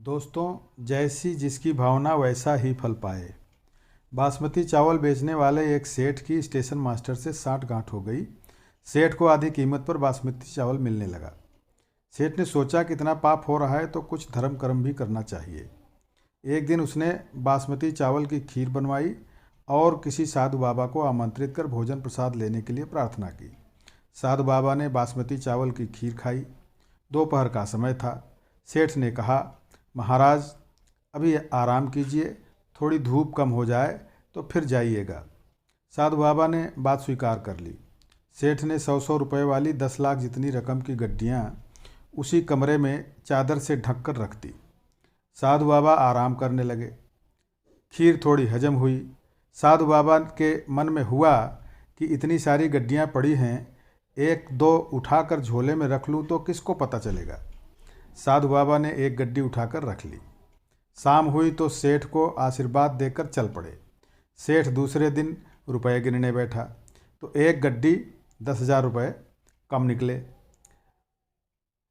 दोस्तों, जैसी जिसकी भावना वैसा ही फल पाए। बासमती चावल बेचने वाले एक सेठ की स्टेशन मास्टर से साठ-गांठ हो गई। सेठ को आधी कीमत पर बासमती चावल मिलने लगा। सेठ ने सोचा कि इतना पाप हो रहा है तो कुछ धर्म कर्म भी करना चाहिए। एक दिन उसने बासमती चावल की खीर बनवाई और किसी साधु बाबा को आमंत्रित कर भोजन प्रसाद लेने के लिए प्रार्थना की। साधु बाबा ने बासमती चावल की खीर खाई। दोपहर का समय था। सेठ ने कहा, महाराज, अभी आराम कीजिए, थोड़ी धूप कम हो जाए तो फिर जाइएगा। साधु बाबा ने बात स्वीकार कर ली। सेठ ने 100-100 रुपये वाली 10 लाख जितनी रकम की गड्डियाँ उसी कमरे में चादर से ढक कर रख दी। साधु बाबा आराम करने लगे। खीर थोड़ी हजम हुई। साधु बाबा के मन में हुआ कि इतनी सारी गड्डियाँ पड़ी हैं, एक दो उठाकर झोले में रख लूँ तो किसको पता चलेगा। साधु बाबा ने एक गड्डी उठाकर रख ली। शाम हुई तो सेठ को आशीर्वाद देकर चल पड़े। सेठ दूसरे दिन रुपए गिनने बैठा तो एक गड्डी 10,000 रुपये कम निकले।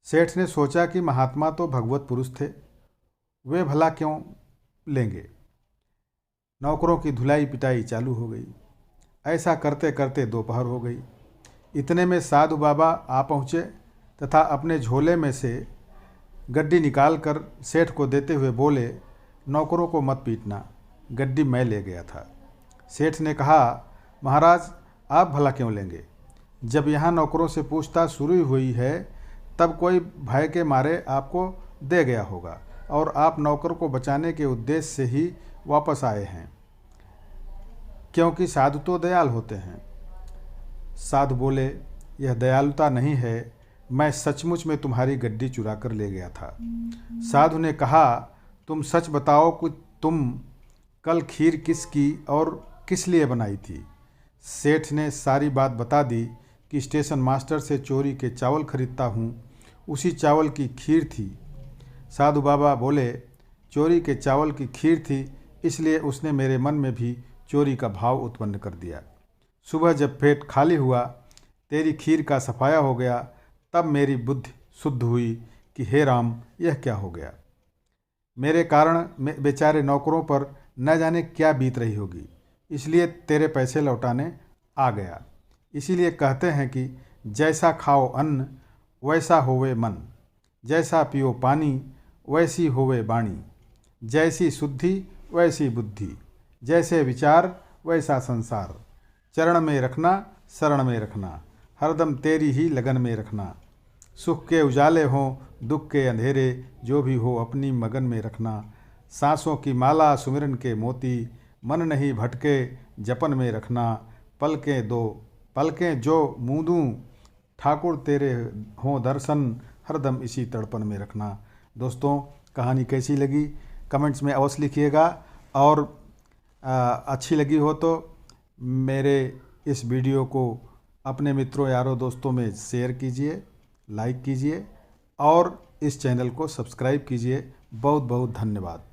सेठ ने सोचा कि महात्मा तो भगवत पुरुष थे, वे भला क्यों लेंगे। नौकरों की धुलाई पिटाई चालू हो गई। ऐसा करते करते दोपहर हो गई। इतने में साधु बाबा आ पहुँचे तथा अपने झोले में से गड्डी निकालकर सेठ को देते हुए बोले, नौकरों को मत पीटना, गड्डी मैं ले गया था। सेठ ने कहा, महाराज, आप भला क्यों लेंगे। जब यहाँ नौकरों से पूछताछ शुरू हुई है तब कोई भय के मारे आपको दे गया होगा और आप नौकर को बचाने के उद्देश्य से ही वापस आए हैं, क्योंकि साधु तो दयाल होते हैं। साधु बोले, यह दयालुता नहीं है, मैं सचमुच में तुम्हारी गड्डी चुरा कर ले गया था। साधु ने कहा, तुम सच बताओ कि तुम कल खीर किसकी और किस लिए बनाई थी। सेठ ने सारी बात बता दी कि स्टेशन मास्टर से चोरी के चावल खरीदता हूँ, उसी चावल की खीर थी। साधु बाबा बोले, चोरी के चावल की खीर थी, इसलिए उसने मेरे मन में भी चोरी का भाव उत्पन्न कर दिया। सुबह जब पेट खाली हुआ, तेरी खीर का सफाया हो गया, तब मेरी बुद्धि शुद्ध हुई कि हे राम, यह क्या हो गया। मेरे कारण बेचारे नौकरों पर न जाने क्या बीत रही होगी, इसलिए तेरे पैसे लौटाने आ गया। इसीलिए कहते हैं कि जैसा खाओ अन्न वैसा होवे मन, जैसा पियो पानी वैसी होवे वाणी, जैसी शुद्धि वैसी बुद्धि, जैसे विचार वैसा संसार। चरण में रखना, शरण में रखना, हरदम तेरी ही लगन में रखना। सुख के उजाले हों, दुख के अंधेरे, जो भी हो अपनी मगन में रखना। सांसों की माला सुमिरन के मोती, मन नहीं भटके जपन में रखना। पलकें जो मूंदूं, ठाकुर तेरे हों दर्शन, हरदम इसी तड़पन में रखना। दोस्तों, कहानी कैसी लगी कमेंट्स में अवश्य लिखिएगा और अच्छी लगी हो तो मेरे इस वीडियो को अपने मित्रों, यारों, दोस्तों में शेयर कीजिए, लाइक कीजिए और इस चैनल को सब्सक्राइब कीजिए। बहुत बहुत धन्यवाद।